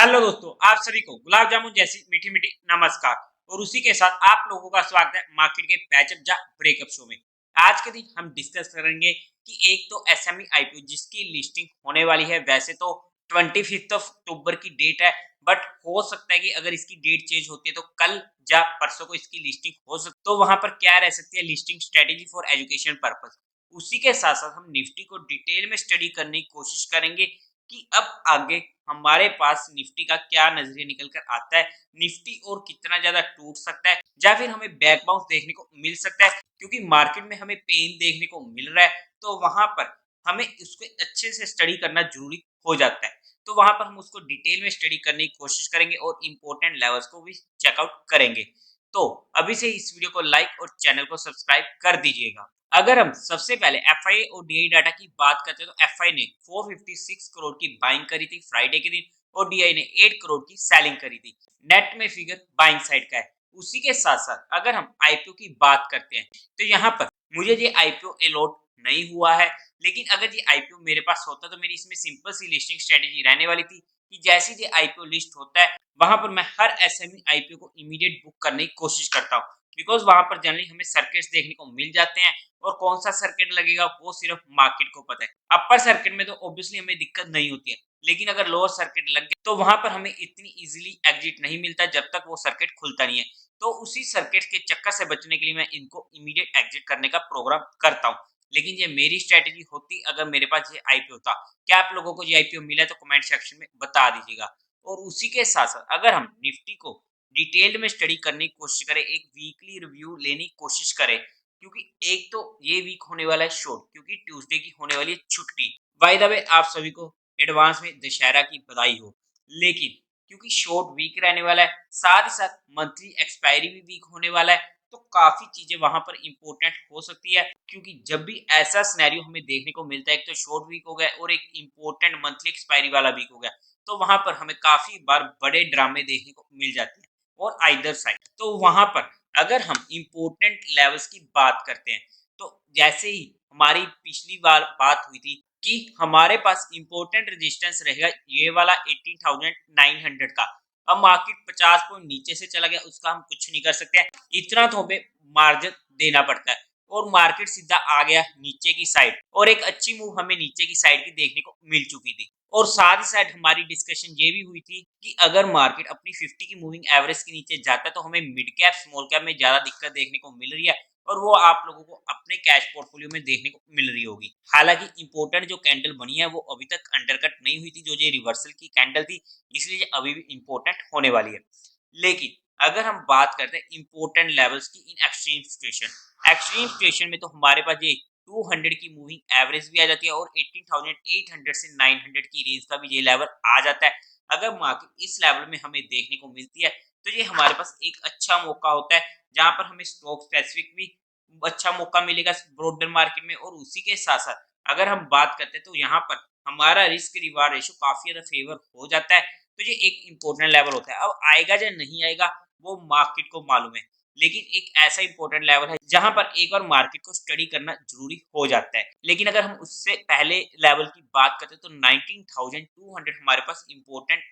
Hello दोस्तों, आप सभी को गुलाब जामुन जैसी मीठी मीठी नमस्कार। और उसी के साथ आप लोगों का स्वागत है मार्केट के पैचअप या ब्रेकअप शो में। आज के दिन हम डिस्कस करेंगे कि एक तो एसएमई आईपीओ जिसकी लिस्टिंग होने वाली है। वैसे तो 25 अक्टूबर की डेट है, बट हो सकता है कि अगर इसकी डेट चेंज होती है तो कल या परसों को इसकी लिस्टिंग हो सकती है। तो वहां पर क्या रह सकती है listing strategy for education purpose. उसी के साथ साथ हम निफ्टी को डिटेल में स्टडी करने की कोशिश करेंगे कि अब आगे हमारे पास निफ्टी का क्या नजरिया निकल कर आता है, निफ्टी और कितना ज्यादा टूट सकता है या फिर हमें बैक बाउंस देखने को मिल सकता है। क्योंकि मार्केट में हमें पेन देखने को मिल रहा है, तो वहां पर हमें उसको अच्छे से स्टडी करना जरूरी हो जाता है। तो वहां पर हम उसको डिटेल में स्टडी करने की कोशिश करेंगे और इंपॉर्टेंट लेवल्स को भी चेकआउट करेंगे। तो अभी से इस वीडियो को लाइक और चैनल को सब्सक्राइब कर दीजिएगा। अगर हम सबसे पहले एफआई और डीआई डाटा की बात करते हैं तो एफआई ने 456 करोड़ की बाइंग करी थी फ्राइडे के दिन, और डीआई ने 8 करोड़ की सेलिंग करी थी। नेट में फिगर बाइंग साइड का है। उसी के साथ साथ अगर हम आईपीओ की बात करते हैं तो यहाँ पर मुझे ये आईपीओ अलॉट नहीं हुआ है, लेकिन अगर ये आईपीओ मेरे पास होता तो मेरी इसमें सिंपल सी लिस्टिंग स्ट्रेटेजी रहने वाली थी कि जैसे ये आईपीओ लिस्ट होता है वहां पर मैं हर एसएमई आईपीओ को इमीडिएट बुक करने की कोशिश करता हूँ। बिकॉज वहां पर जनरली हमें सर्किट्स देखने को मिल जाते हैं, और कौन सा सर्किट लगेगा वो सिर्फ मार्केट को पता है। अपर सर्किट में तो ऑब्वियसली हमें दिक्कत नहीं होती है, लेकिन अगर लोअर सर्किट लग गया तो वहां पर हमें इतनी इजीली एग्जिट नहीं मिलता जब तक वो सर्किट खुलता नहीं है। तो उसी सर्किट के चक्कर से बचने के लिए मैं इनको इमीडिएट एग्जिट करने का प्रोग्राम करता हूँ। लेकिन ये मेरी स्ट्रेटेजी होती अगर मेरे पास ये आईपीओ था। क्या आप लोगों को ये आईपीओ मिला है तो कमेंट सेक्शन में बता दीजिएगा। और उसी के साथ साथ अगर हम निफ्टी को डिटेल में स्टडी करने की कोशिश करें, एक वीकली रिव्यू लेने की कोशिश करें, क्योंकि एक तो ये वीक होने वाला है शॉर्ट, क्योंकि ट्यूसडे की होने वाली है छुट्टी। बाय द वे आप सभी को एडवांस में दशहरा की बधाई हो। लेकिन क्योंकि शॉर्ट वीक रहने वाला है, साथ ही साथ मंथली एक्सपायरी भी वीक होने वाला है, तो काफी चीजें वहां पर इंपॉर्टेंट हो सकती है। क्योंकि जब भी ऐसा सिनेरियो हमें देखने को मिलता है, एक तो शॉर्ट वीक हो गया और एक इंपॉर्टेंट मंथली एक्सपायरी वाला वीक हो गया, तो वहां पर हमें काफी बार बड़े ड्रामे देखने को मिल जाते हैं और आइदर साइड। तो वहां पर अगर हम इंपॉर्टेंट लेवल्स की बात करते हैं तो जैसे ही हमारी पिछली बार बात हुई थी कि हमारे पास इंपॉर्टेंट रेजिस्टेंस रहेगा ये वाला 18,900 का। अब मार्केट 50 पॉइंट नीचे से चला गया, उसका हम कुछ नहीं कर सकते हैं, इतना तो हमें मार्जिन देना पड़ता है। और मार्केट सीधा आ गया नीचे की साइड, और एक अच्छी मूव हमें नीचे की साइड की देखने को मिल चुकी थी। और साथ ही साथ हमारी डिस्कशन ये भी हुई थी कि अगर मार्केट अपनी 50 की मूविंग एवरेज के नीचे जाता है तो हमें मिड कैप स्मॉल कैप में ज्यादा दिक्कत देखने को मिल रही है, और वो आप लोगों को अपने कैश पोर्टफोलियो में देखने को मिल रही होगी। हालांकि इंपॉर्टेंट जो कैंडल बनी है वो अभी तक अंडरकट नहीं हुई थी, जो ये रिवर्सल की कैंडल थी, इसलिए ये अभी भी इंपॉर्टेंट होने वाली है। लेकिन अगर हम बात करते हैं इंपॉर्टेंट लेवल्स की इन एक्सट्रीम सिचुएशन में, तो हमारे पास ये 200 की मूविंग एवरेज भी आ जाती है और 18,800 से 900 की रेंज का भी ये लेवल आ जाता है। अगर मार्केट इस लेवल में हमें देखने को मिलती है तो ये हमारे पास एक अच्छा मौका होता है, जहां पर हमें स्टॉक स्पेसिफिक भी अच्छा मौका मिलेगा ब्रॉडर मार्केट में। और उसी के साथ साथ अगर हम बात करते हैं तो यहाँ पर हमारा रिस्क रिवार्ड रेशो काफी ज्यादा फेवर हो जाता है। तो ये एक इंपॉर्टेंट लेवल होता है। अब आएगा या नहीं आएगा वो मार्केट को मालूम है, लेकिन एक ऐसा इंपॉर्टेंट लेवल है जहां पर एक बार मार्केट को स्टडी करना जरूरी हो जाता है। लेकिन अगर हम उससे पहले लेवल की बात करते हैं तो 19,200 हमारे पास इंपॉर्टेंट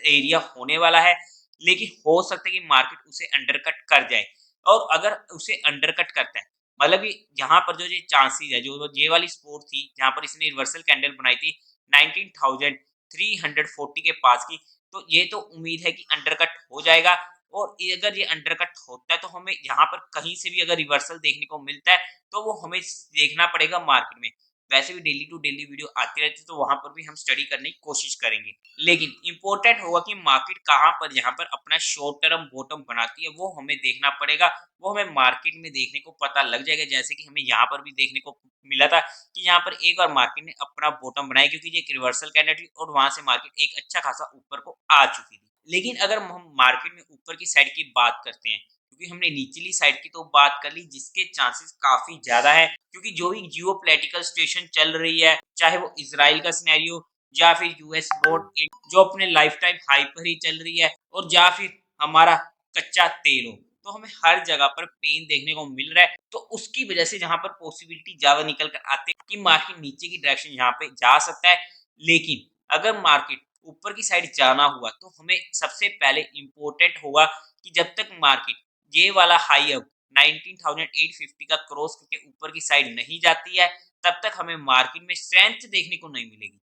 एरिया होने वाला है। लेकिन हो सकता है कि मार्केट उसे अंडरकट कर जाए, और अगर उसे अंडरकट करता है मतलब यहाँ पर जो ये चांसेस है, जो ये वाली स्पोर्ट थी जहां पर इसने रिवर्सल कैंडल बनाई थी 19,340 के पास की, तो ये तो उम्मीद है कि अंडरकट हो जाएगा। और अगर ये अंडरकट होता है तो हमें यहाँ पर कहीं से भी अगर रिवर्सल देखने को मिलता है तो वो हमें देखना पड़ेगा मार्केट में। वैसे भी डेली टू डेली वीडियो आती रहती है, तो वहां पर भी हम स्टडी करने की कोशिश करेंगे। लेकिन इंपॉर्टेंट होगा कि मार्केट कहाँ पर यहाँ पर अपना शॉर्ट टर्म बॉटम बनाती है वो हमें देखना पड़ेगा। वो हमें मार्केट में देखने को पता लग जाएगा, जैसे कि हमें यहाँ पर भी देखने को मिला था कि यहाँ पर एक और मार्केट ने अपना बॉटम बनाया, क्योंकि ये एक रिवर्सल कैंडल थी और वहां से मार्केट एक अच्छा खासा ऊपर को आ चुकी थी। लेकिन अगर हम मार्केट में ऊपर की साइड की बात करते हैं, क्योंकि हमने निचली साइड की तो बात कर ली जिसके चांसेस काफी ज्यादा है, क्योंकि जो भी जियो पोलिटिकल सिचुएशन चल रही है, चाहे वो इसराइल का सिनेरियो या फिर यूएस बोर्ड जो अपने लाइफ टाइम हाई पर ही चल रही है, और या फिर हमारा कच्चा तेल हो, तो हमें हर जगह पर पेन देखने को मिल रहा है। तो उसकी वजह से जहां पर पॉसिबिलिटी ज्यादा निकल कर आते हैं कि मार्केट नीचे की डायरेक्शन यहाँ पे जा सकता है। लेकिन अगर मार्केट ऊपर की साइड जाना हुआ तो हमें सबसे पहले इम्पोर्टेंट होगा कि जब तक मार्केट ये वाला हाई अब 19,850 का क्रॉस करके ऊपर की साइड नहीं जाती है, तब तक हमें मार्केट में स्ट्रेंथ देखने को नहीं मिलेगी।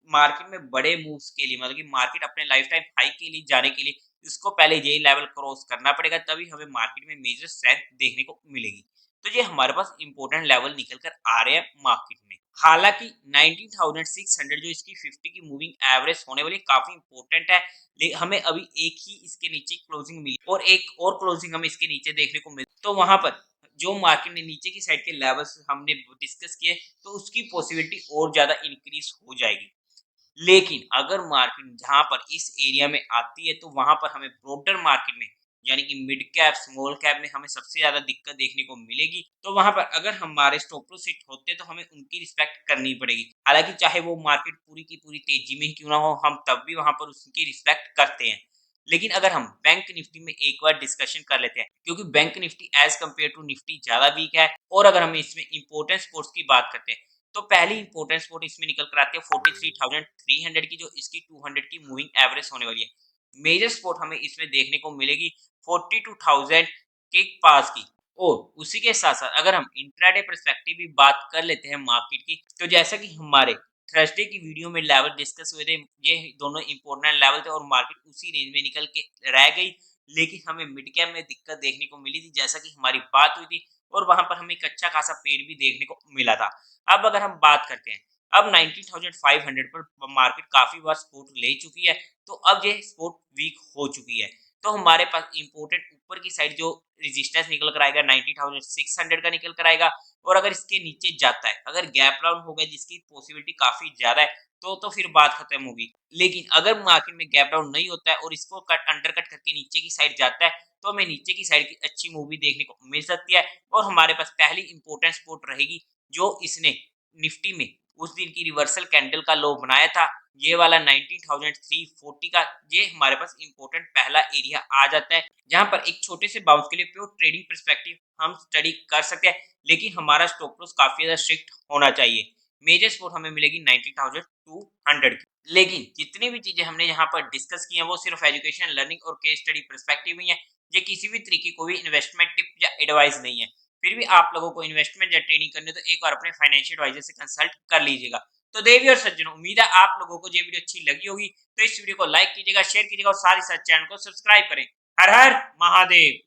मार्केट में बड़े मूव्स के लिए मतलब कि मार्केट अपने लाइफ टाइम हाई के लिए जाने के लिए इसको पहले यही लेवल क्रॉस करना पड़ेगा, तभी हमें मार्केट में मेजर स्ट्रेंथ देखने को मिलेगी। तो ये हमारे पास इंपॉर्टेंट लेवल निकल कर आ रहे हैं मार्केट में। हालांकि 19,600 जो इसकी 50 की मूविंग एवरेज होने वाली काफी इंपॉर्टेंट है, लेकिन हमें अभी एक ही इसके नीचे क्लोजिंग मिली और एक और क्लोजिंग हमें इसके नीचे देखने को मिली, तो वहां पर जो मार्केट ने नीचे की साइड के लेवल्स हमने डिस्कस किए तो उसकी पॉसिबिलिटी और ज्यादा इंक्रीज हो जाएगी। लेकिन अगर मार्केट जहां पर इस एरिया में आती है तो वहां पर हमें ब्रॉडर मार्केट में यानी कि मिड कैप स्मॉल कैप में हमें सबसे ज्यादा दिक्कत देखने को मिलेगी। तो वहां पर अगर हमारे स्टॉप लॉस हिट होते हैं तो हमें उनकी रिस्पेक्ट करनी पड़ेगी। हालांकि चाहे वो मार्केट पूरी की पूरी तेजी में ही क्यों ना हो, हम तब भी वहां पर उसकी रिस्पेक्ट करते हैं। लेकिन अगर हम बैंक निफ्टी में एक बार डिस्कशन कर लेते हैं, क्योंकि bank Nifty as compare to Nifty ज्यादा वीक है, और अगर हम इसमें इंपॉर्टेंट स्पोर्ट्स की बात करते हैं तो पहली इंपॉर्टेंट स्पोर्ट इसमें निकल कर आती है 43,300 की, जो इसकी 200 की मूविंग एवरेज होने वाली है। मेजर स्पोर्ट हमें इसमें देखने को मिलेगी 42,000 के पास की। और उसी के साथ साथ अगर हम इंट्राडे पर्सपेक्टिव भी बात कर लेते हैं मार्केट की, तो जैसा कि हमारे थर्सडे की वीडियो में लेवल डिस्कस हुए थे, ये दोनों इंपॉर्टेंट लेवल थे और मार्केट उसी रेंज में निकल के रह गई। लेकिन हमें मिड कैप में दिक्कत देखने को मिली थी, जैसा कि हमारी बात हुई थी, और वहां पर हमें एक अच्छा खासा पेड़ भी देखने को मिला था। अब अगर हम बात करते हैं, अब 19,500 पर मार्केट काफी बार सपोर्ट ले चुकी है, तो अब ये सपोर्ट वीक हो चुकी है। तो हमारे पास इंपोर्टेंट ऊपर की साइड जो रेजिस्टेंस निकल कर आएगा 90,600 का निकल कर आएगा। और अगर इसके नीचे जाता है, अगर गैप डाउन हो गया जिसकी पॉसिबिलिटी काफी ज्यादा है, तो फिर बात खत्म होगी। लेकिन अगर मार्केट में गैप डाउन नहीं होता है और इसको कट अंडर कट करके नीचे की साइड जाता है, तो हमें नीचे की साइड की अच्छी मूवी देखने को मिल सकती है। और हमारे पास पहली इंपॉर्टेंट सपोर्ट रहेगी जो इसने निफ्टी में उस दिन की रिवर्सल कैंडल का लो बनाया था, ये वाला 19,340 का, ये हमारे पास इंपॉर्टेंट पहला एरिया आ जाता है, जहां पर एक छोटे से बाउंस के लिए प्योर ट्रेडिंग पर्सपेक्टिव हम स्टडी कर सकते हैं। लेकिन हमारा स्टॉप लॉस काफी ज्यादा स्ट्रिक्ट होना चाहिए। मेजर सपोर्ट हमें मिलेगी 19,200 की। लेकिन जितनी भी चीजें हमने यहाँ पर डिस्कस की हैं वो सिर्फ एजुकेशन लर्निंग और केस स्टडी पर्सपेक्टिव ही है। ये किसी भी तरीके को भी इन्वेस्टमेंट टिप या एडवाइस नहीं है। फिर भी आप लोगों को इन्वेस्टमेंट या ट्रेडिंग करने तो एक बार अपने फाइनेंशियल एडवाइजर से कंसल्ट कर लीजिएगा। तो देवी और सज्जनों, उम्मीद है आप लोगों को ये वीडियो अच्छी लगी होगी, तो इस वीडियो को लाइक कीजिएगा, शेयर कीजिएगा और साथ ही साथ चैनल को सब्सक्राइब करें। हर हर महादेव।